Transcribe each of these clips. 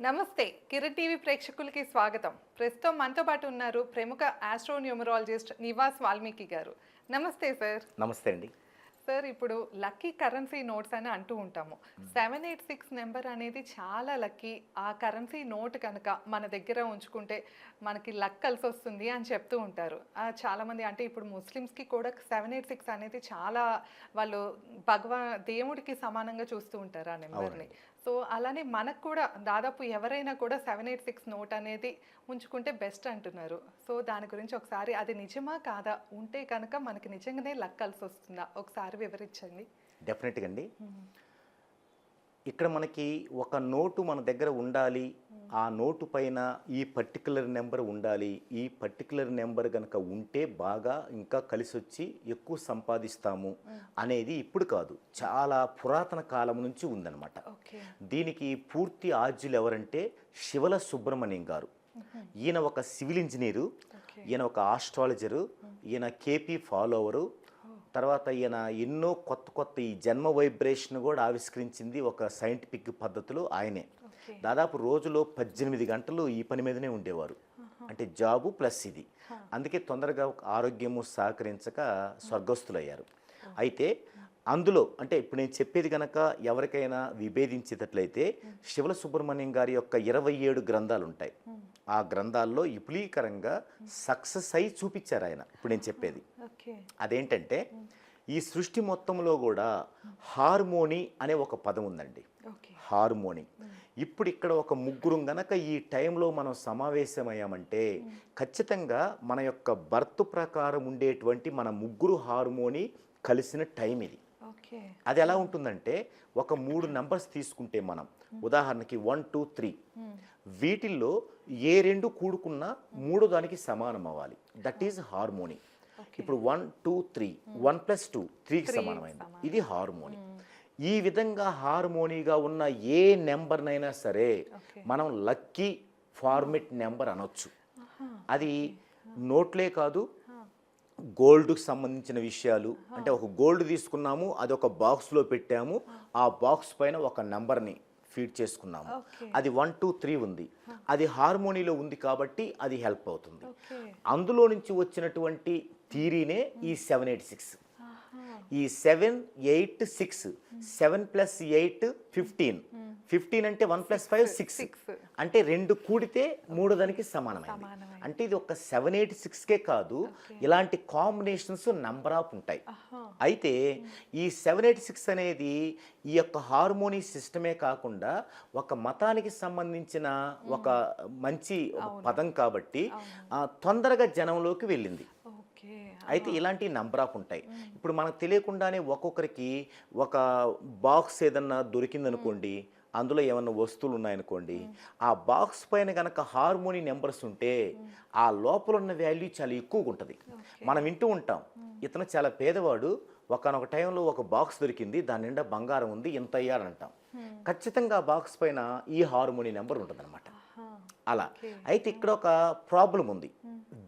నమస్తే కిరణ్ టీవీ ప్రేక్షకులకి స్వాగతం. ప్రస్తుతం మనతో పాటు ఉన్నారు ప్రముఖ ఆస్ట్రోన్యూమరాలజిస్ట్ నివాస్ వాల్మీకి గారు. నమస్తే సార్. నమస్తే అండి. సార్, ఇప్పుడు లక్కీ కరెన్సీ నోట్స్ అని అంటూ ఉంటాము. 786 నెంబర్ అనేది చాలా లక్కీ. ఆ కరెన్సీ నోట్ కనుక మన దగ్గర ఉంచుకుంటే మనకి లక్ కలిసి వస్తుంది అని చెప్తూ ఉంటారు. చాలామంది అంటే ఇప్పుడు ముస్లిమ్స్కి కూడా 786 అనేది చాలా వాళ్ళు దేవుడికి సమానంగా చూస్తూ ఉంటారు ఆ నెంబర్ని. సో అలానే మనకు కూడా దాదాపు ఎవరైనా కూడా 786 నోట్ అనేది ఉంచుకుంటే బెస్ట్ అంటున్నారు. సో దాని గురించి ఒకసారి అది నిజమా కాదా, ఉంటే కనుక మనకి నిజంగానే లక్ కలిసి వస్తుందా, ఒకసారి వివరించండి. డెఫినెట్గా అండి. ఇక్కడ మనకి ఒక నోటు మన దగ్గర ఉండాలి, ఆ నోటు పైన ఈ పర్టికులర్ నెంబర్ ఉండాలి, ఈ పర్టికులర్ నెంబర్ కనుక ఉంటే బాగా ఇంకా కలిసి వచ్చి ఎక్కువ సంపాదిస్తాము అనేది ఇప్పుడు కాదు, చాలా పురాతన కాలం నుంచి ఉందన్నమాట. దీనికి పూర్తి ఆద్యులు ఎవరంటే శివల సుబ్రహ్మణ్యం గారు. ఈయన ఒక సివిల్ ఇంజనీరు, ఈయన ఒక ఆస్ట్రాలజరు, ఈయన కేపీ ఫాలోవరు. తర్వాత ఈయన ఎన్నో కొత్త కొత్త ఈ జన్మ వైబ్రేషన్ కూడా ఆవిష్కరించింది ఒక సైంటిఫిక్ పద్ధతిలో ఆయనే. దాదాపు రోజులో 18 గంటలు ఈ పని మీదనే ఉండేవారు. అంటే జాబు ప్లస్ ఇది. అందుకే తొందరగా ఆరోగ్యము సహకరించక స్వర్గస్థులయ్యారు. అయితే అందులో అంటే ఇప్పుడు నేను చెప్పేది కనుక ఎవరికైనా విభేదించేటట్లయితే శివల సుబ్రహ్మణ్యం గారి యొక్క 27 గ్రంథాలు ఉంటాయి. ఆ గ్రంథాల్లో విపులీకరంగా సక్సెస్ అయి చూపించారు ఆయన. ఇప్పుడు నేను చెప్పేది అదేంటంటే, ఈ సృష్టి మొత్తంలో కూడా హార్మోని అనే ఒక పదం ఉందండి. హార్మోని. ఇప్పుడు ఇక్కడ ఒక ముగ్గురు గనక ఈ టైంలో మనం సమావేశమయ్యామంటే ఖచ్చితంగా మన యొక్క బర్త్ ప్రకారం ఉండేటువంటి మన ముగ్గురు హార్మోని కలిసిన టైం ఇది. అది ఎలా ఉంటుందంటే, ఒక 3 నంబర్స్ తీసుకుంటే మనం ఉదాహరణకి 1, 2, 3, వీటిల్లో ఏ 2 కూడుకున్నా 3 దానికి సమానం అవ్వాలి. That is harmony. ఇప్పుడు 1, 2, 3, 1 + 2 3కి సమానమైంది. ఇది హార్మోని. ఈ విధంగా హార్మోనీగా ఉన్న ఏ నెంబర్నైనా సరే మనం లక్కీ ఫార్మెట్ నెంబర్ అనొచ్చు. అది నోట్లే కాదు, గోల్డ్కి సంబంధించిన విషయాలు. అంటే ఒక గోల్డ్ తీసుకున్నాము, అది ఒక బాక్స్లో పెట్టాము, ఆ బాక్స్ పైన ఒక నెంబర్ని ఫీడ్ చేసుకున్నాము, అది 1, 2, 3 ఉంది, అది హార్మోనీలో ఉంది కాబట్టి అది హెల్ప్ అవుతుంది. అందులో నుంచి వచ్చినటువంటి థీరీనే ఈ 786. ఈ 7, 8, 6, 7 + 8 15. 15 అంటే 1 + 5 6. అంటే 2 కూడితే 3 దానికి సమానమైంది. అంటే ఇది ఒక 786కే కాదు, ఇలాంటి కాంబినేషన్స్ నంబర్ ఆఫ్ ఉంటాయి. అయితే ఈ 786 అనేది ఈ యొక్క హార్మోనీ సిస్టమే కాకుండా ఒక మతానికి సంబంధించిన ఒక మంచి పదం కాబట్టి తొందరగా జనంలోకి వెళ్ళింది. అయితే ఇలాంటి నంబర్ ఆఫ్ ఉంటాయి. ఇప్పుడు మనకు తెలియకుండానే ఒక్కొక్కరికి ఒక బాక్స్ ఏదన్నా దొరికిందనుకోండి, అందులో ఏమన్నా వస్తువులు ఉన్నాయనుకోండి, ఆ బాక్స్ పైన కనుక హార్మోనీ నెంబర్స్ ఉంటే ఆ లోపల ఉన్న వాల్యూ చాలా ఎక్కువగా ఉంటుంది. మనం వింటూ ఉంటాం, ఇతను చాలా పేదవాడు, ఒకనొక టైంలో ఒక బాక్స్ దొరికింది, దాని నిండా బంగారం ఉంది, ఇంత అయ్యారంటాం. ఖచ్చితంగా ఆ బాక్స్ పైన ఈ హార్మోనీ నెంబర్ ఉంటుందన్నమాట. అలా అయితే ఇక్కడ ఒక ప్రాబ్లం ఉంది.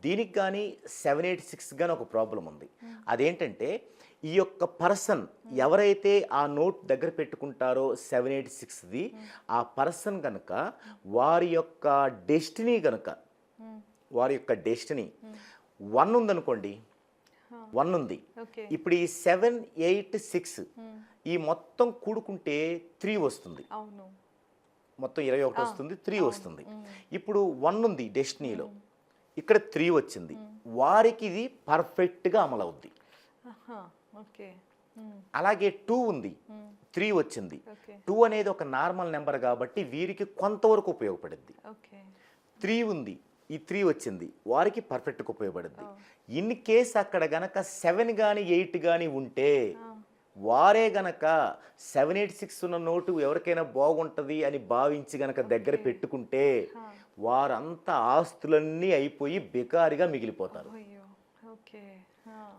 దీనికి కానీ 786 కానీ ఒక ప్రాబ్లం ఉంది. అదేంటంటే, ఈ యొక్క పర్సన్ ఎవరైతే ఆ నోట్ దగ్గర పెట్టుకుంటారో 786ది, ఆ పర్సన్ కనుక వారి యొక్క డెస్టినీ కనుక వారి యొక్క డెస్టినీ 1 ఉందనుకోండి, 1 ఉంది. ఇప్పుడు ఈ 7, 8, 6 ఈ మొత్తం కూడుకుంటే 3 వస్తుంది. మొత్తం 21 వస్తుంది, 3 వస్తుంది. ఇప్పుడు 1 ఉంది డెస్టినీలో, ఇక్కడ 3 వచ్చింది, వారికి ఇది పర్ఫెక్ట్గా అమలు అవుద్ది. అలాగే 2 ఉంది, 3 వచ్చింది. 2 అనేది ఒక నార్మల్ నెంబర్ కాబట్టి వీరికి కొంతవరకు ఉపయోగపడుద్ది. 3 ఉంది, ఈ 3 వచ్చింది, వారికి పర్ఫెక్ట్గా ఉపయోగపడుద్ది. ఇన్ కేస్ అక్కడ గనక 7 కానీ 8 కానీ ఉంటే వారే గనక 786 ఉన్న నోటు ఎవరికైనా బాగుంటుంది అని భావించి గనక దగ్గర పెట్టుకుంటే వారంతా ఆస్తులన్నీ అయిపోయి బికారిగా మిగిలిపోతారు.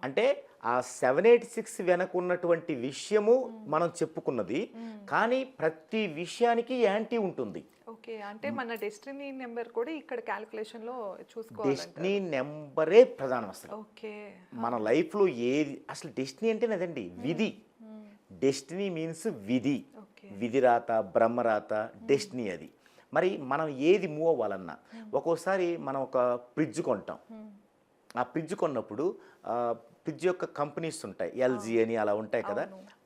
అంటే ఆ 786 వెనక ఉన్నటువంటి విషయము మనం చెప్పుకున్నది, కానీ ప్రతి విషయానికి యాంటీ ఉంటుంది. అంటే మన డెస్టినీ నెంబర్ కూడా ఇక్కడ క్యాలిక్యులేషన్ లో చూసుకోవాలి. డెస్టినీ నెంబరే ప్రధానం అసలు. మన లైఫ్ లో ఏది అసలు డెస్టినీ అంటే అదండి, విధి. డెస్టినీ మీన్స్ విధి, విధిరాత, బ్రహ్మరాత, డెస్టినీ. అది మరి మనం ఏది మూవ్ అవ్వాలన్నా ఒక్కోసారి మనం ఒక ఫ్రిడ్జ్ కొంటాం. ఆ ఫ్రిడ్జ్ కొన్నప్పుడు ఫ్రిడ్జ్ యొక్క కంపెనీస్ ఉంటాయి, ఎల్జీ అని అలా ఉంటాయి కదా.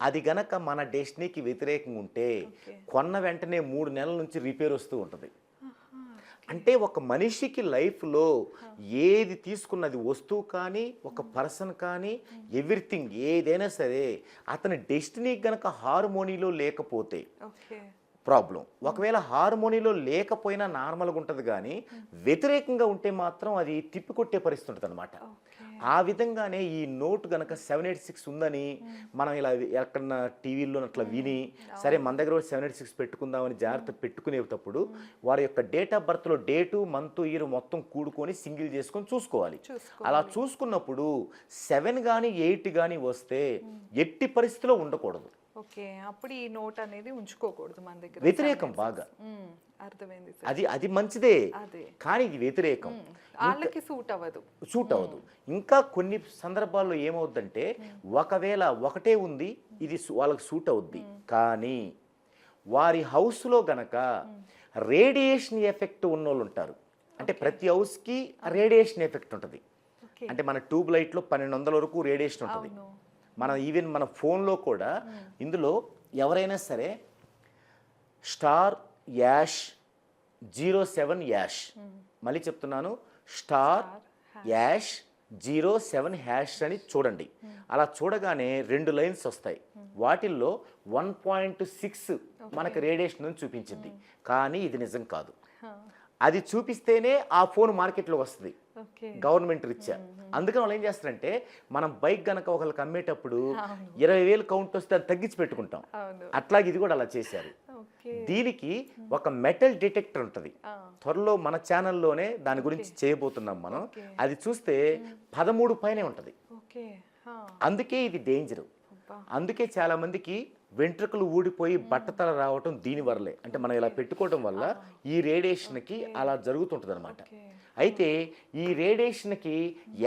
అది గనక మన డెస్టినీకి వ్యతిరేకంగా ఉంటే కొన్న వెంటనే 3 నెలల నుంచి రిపేర్ వస్తూ ఉంటుంది. అంటే ఒక మనిషికి లైఫ్లో ఏది తీసుకున్నది, వస్తువు కానీ ఒక పర్సన్ కానీ ఎవ్రీథింగ్ ఏదైనా సరే అతని డెస్టినీకి గనక హార్మోనీలో లేకపోతే ప్రాబ్లం. ఒకవేళ హార్మోనీలో లేకపోయినా నార్మల్గా ఉంటుంది, కానీ వ్యతిరేకంగా ఉంటే మాత్రం అది తిప్పికొట్టే పరిస్థితి ఉంటుంది అనమాట. ఆ విధంగానే ఈ నోట్ గనక 786 ఉందని మనం ఇలా ఎక్కడన్నా టీవీలో అట్లా విని సరే మన దగ్గర 786 పెట్టుకుందామని జాగ్రత్త పెట్టుకునేటప్పుడు వారి యొక్క డేట్ ఆఫ్ బర్త్లో డేటు మంత్ ఇయర్ మొత్తం కూడుకొని సింగిల్ చేసుకొని చూసుకోవాలి. అలా చూసుకున్నప్పుడు 7 కానీ 8 కానీ వస్తే ఎట్టి పరిస్థితిలో ఉండకూడదు. ఓకే, అప్పుడు ఈ నోట్ అనేది ఉంచుకోకూడదు మన దగ్గర. వ్యతిరేకం బాగా అర్థమైంది. అది మంచిదే, కానీ ఇది వ్యతిరేకం, వాళ్ళకి సూట్ అవ్వదు. ఇంకా కొన్ని సందర్భాల్లో ఏమవుద్దంటే ఒకవేళ ఒకటే ఉంది, ఇది వాళ్ళకి సూట్ అవుద్ది, కానీ వారి హౌస్లో గనక రేడియేషన్ ఎఫెక్ట్ ఉన్నోళ్ళు ఉంటారు. అంటే ప్రతి హౌస్కి రేడియేషన్ ఎఫెక్ట్ ఉంటుంది. అంటే మన ట్యూబ్ లైట్లో 1200 వరకు రేడియేషన్ ఉంటుంది. ఈవెన్ మన ఫోన్లో కూడా ఇందులో ఎవరైనా సరే స్టార్ యాష్ 07 యాష్, మళ్ళీ చెప్తున్నాను, స్టార్ యాష్ 07 హ్యాష్ అని చూడండి. అలా చూడగానే 2 లైన్స్ వస్తాయి. వాటిల్లో 1.6 మనకు రేడియేషన్ అని చూపించింది, కానీ ఇది నిజం కాదు. అది చూపిస్తేనే ఆ ఫోన్ మార్కెట్లో వస్తుంది గవర్నమెంట్ రీత్యా. అందుకని వాళ్ళు ఏం చేస్తారంటే మనం బైక్ గనక ఒకరికి అమ్మేటప్పుడు 20,000 కౌంట్ వస్తే అది తగ్గించి పెట్టుకుంటాం. అట్లాగే ఇది కూడా అలా చేశారు. దీనికి ఒక మెటల్ డిటెక్టర్ ఉంటుంది. త్వరలో మన ఛానల్లోనే దాని గురించి చేయబోతున్నాం మనం. అది చూస్తే 13 పైనే ఉంటుంది. అందుకే ఇది డేంజర్. అందుకే చాలా మందికి వెంట్రుకలు ఊడిపోయి బట్టతల రావటం దీని వల్లే. అంటే మనం ఇలా పెట్టుకోవడం వల్ల ఈ రేడియేషన్కి అలా జరుగుతుంటుంది అనమాట. అయితే ఈ రేడియేషన్కి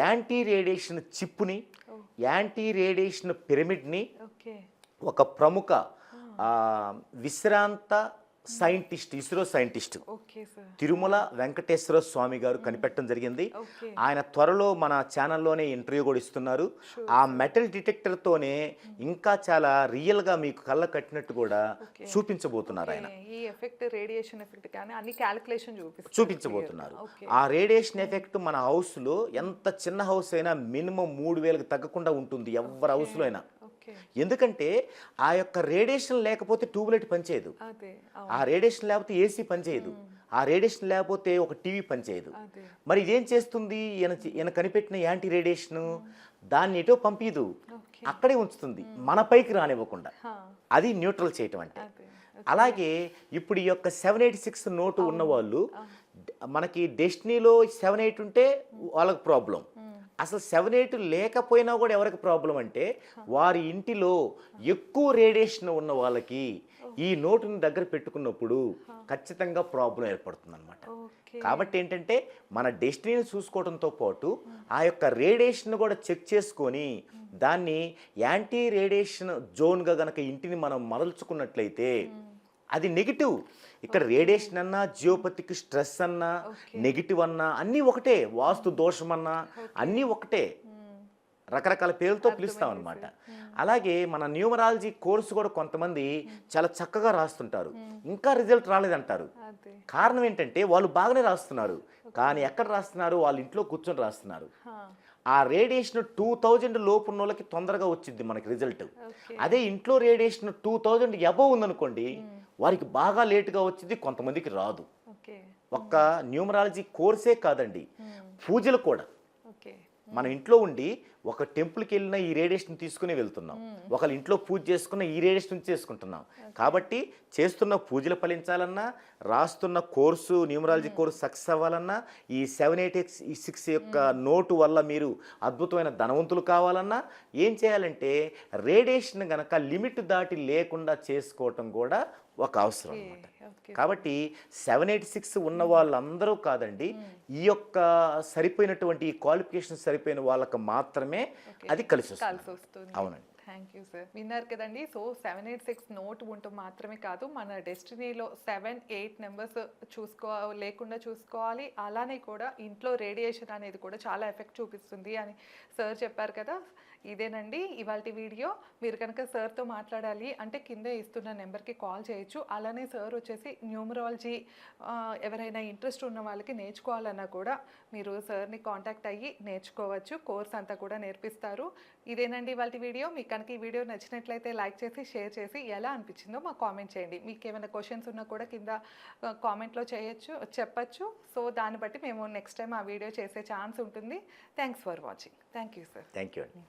యాంటీ రేడియేషన్ చిప్ని, యాంటీ రేడియేషన్ పిరమిడ్ని ఒక ప్రముఖ విశ్రాంత సైంటిస్ట్, ఇస్రో సైంటిస్ట్ తిరుమల వెంకటేశ్వర స్వామి గారు కనిపెట్టడం జరిగింది. ఆయన త్వరలో మన ఛానల్లోనే ఇంటర్వ్యూ కూడా ఇస్తున్నారు. ఆ మెటల్ డిటెక్టర్తోనే ఇంకా చాలా రియల్గా మీకు కళ్ళ కట్టినట్టు కూడా చూపించబోతున్నారు. ఆయన ఈ ఎఫెక్ట్, రేడియేషన్ ఎఫెక్ట్ కానీ అన్ని క్యాలిక్యులేషన్ చూపించబోతున్నారు. ఆ రేడియేషన్ ఎఫెక్ట్ మన హౌస్లో ఎంత చిన్న హౌస్ అయినా మినిమం 3,000కి తగ్గకుండా ఉంటుంది ఎవరి హౌస్లో అయినా. ఎందుకంటే ఆ యొక్క రేడియేషన్ లేకపోతే ట్యూబ్లైట్ పనిచేయదు, ఆ రేడియేషన్ లేకపోతే ఏసీ పనిచేయదు, ఆ రేడియేషన్ లేకపోతే ఒక టీవీ పనిచేయదు. మరి ఇదేం చేస్తుంది? ఈయన కనిపెట్టిన యాంటీ రేడియేషన్ దాన్ని ఎటో పంపిదు, అక్కడే ఉంచుతుంది, మన పైకి రానివ్వకుండా. అది న్యూట్రల్ చేయటం అంటే. అలాగే ఇప్పుడు ఈ యొక్క 786 నోటు ఉన్నవాళ్ళు మనకి డెస్టినీలో 78 ఉంటే వాళ్ళకి ప్రాబ్లం. అసలు 78 లేకపోయినా కూడా ఎవరికి ప్రాబ్లం అంటే వారి ఇంటిలో ఎక్కువ రేడియేషన్ ఉన్న వాళ్ళకి ఈ నోటుని దగ్గర పెట్టుకున్నప్పుడు ఖచ్చితంగా ప్రాబ్లం ఏర్పడుతుంది అనమాట. కాబట్టి ఏంటంటే మన డెస్టినీని చూసుకోవడంతో పాటు ఆ యొక్క రేడియేషన్ కూడా చెక్ చేసుకొని దాన్ని యాంటీ రేడియేషన్ జోన్గా గనక ఇంటిని మనం మరల్చుకున్నట్లయితే అది నెగిటివ్. ఇక్కడ రేడియేషన్ అన్నా, జియోపతిక్ స్ట్రెస్ అన్నా, నెగిటివ్ అన్నా అన్నీ ఒకటే, వాస్తు దోషం అన్నా అన్నీ ఒకటే, రకరకాల పేర్లతో పిలుస్తాం అనమాట. అలాగే మన న్యూమరాలజీ కోర్సు కూడా కొంతమంది చాలా చక్కగా రాస్తుంటారు, ఇంకా రిజల్ట్ రాలేదంటారు. కారణం ఏంటంటే వాళ్ళు బాగానే రాస్తున్నారు, కానీ ఎక్కడ రాస్తున్నారు? వాళ్ళ ఇంట్లో కూర్చొని రాస్తున్నారు. ఆ రేడియేషన్ 2000 లోపు ఉన్న వాళ్ళకి తొందరగా వచ్చింది మనకి రిజల్ట్. అదే ఇంట్లో రేడియేషన్ 2000 అబవ్ ఉందనుకోండి, వారికి బాగా లేటుగా వచ్చింది, కొంతమందికి రాదు. ఒక్క న్యూమరాలజీ కోర్సే కాదండి, పూజలు కూడా. మన ఇంట్లో ఉండి ఒక టెంపుల్కి వెళ్ళినా ఈ రేడియేషన్ తీసుకుని వెళ్తున్నాం, ఒకళ్ళ ఇంట్లో పూజ చేసుకున్న ఈ రేడియేషన్ చేసుకుంటున్నాం. కాబట్టి చేస్తున్న పూజలు ఫలించాలన్నా, రాస్తున్న కోర్సు న్యూమరాలజీ కోర్సు సక్సెస్ అవ్వాలన్నా, ఈ 786 యొక్క నోటు వల్ల మీరు అద్భుతమైన ధనవంతులు కావాలన్నా ఏం చేయాలంటే రేడియేషన్ గనక లిమిట్ దాటి లేకుండా చేసుకోవటం కూడా ఒక అవసరం అన్నమాట. కాబట్టి 786 ఉన్న వాళ్ళందరూ కాదండి, ఈ యొక్క సరిపోయినటువంటి ఈ క్వాలిఫికేషన్ సరిపోయిన వాళ్ళకి మాత్రమే అది కలిసి వస్తుంది. అవునండి. Thank you sir. విన్నారు కదండి. సో 786 నోట్ ఉంటూ మాత్రమే కాదు, మన డెస్టినీలో 7-8 నెంబర్స్ లేకుండా చూసుకోవాలి. అలానే కూడా ఇంట్లో రేడియేషన్ అనేది కూడా చాలా ఎఫెక్ట్ చూపిస్తుంది అని సార్ చెప్పారు కదా. ఇదేనండి ఇవాల్టి వీడియో. మీరు కనుక సార్తో మాట్లాడాలి అంటే కింద ఇస్తున్న నెంబర్కి కాల్ చేయొచ్చు. అలానే సార్ వచ్చేసి న్యూమరాలజీ ఎవరైనా ఇంట్రెస్ట్ ఉన్న వాళ్ళకి నేర్చుకోవాలన్నా కూడా మీరు సార్ని కాంటాక్ట్ అయ్యి నేర్చుకోవచ్చు. కోర్స్ అంతా కూడా నేర్పిస్తారు. ఇదేనండి ఇవాల్టి వీడియో. మీకు కనుక ఈ వీడియో నచ్చినట్లయితే లైక్ చేసి షేర్ చేసి ఎలా అనిపించిందో మాకు కామెంట్ చేయండి. మీకు ఏమైనా క్వశ్చన్స్ ఉన్నా కూడా కింద కామెంట్లో చెప్పచ్చు. సో దాన్ని బట్టి మేము నెక్స్ట్ టైం ఆ వీడియో చేసే ఛాన్స్ ఉంటుంది. Thanks for watching. Thank you sir. Thank you అండి.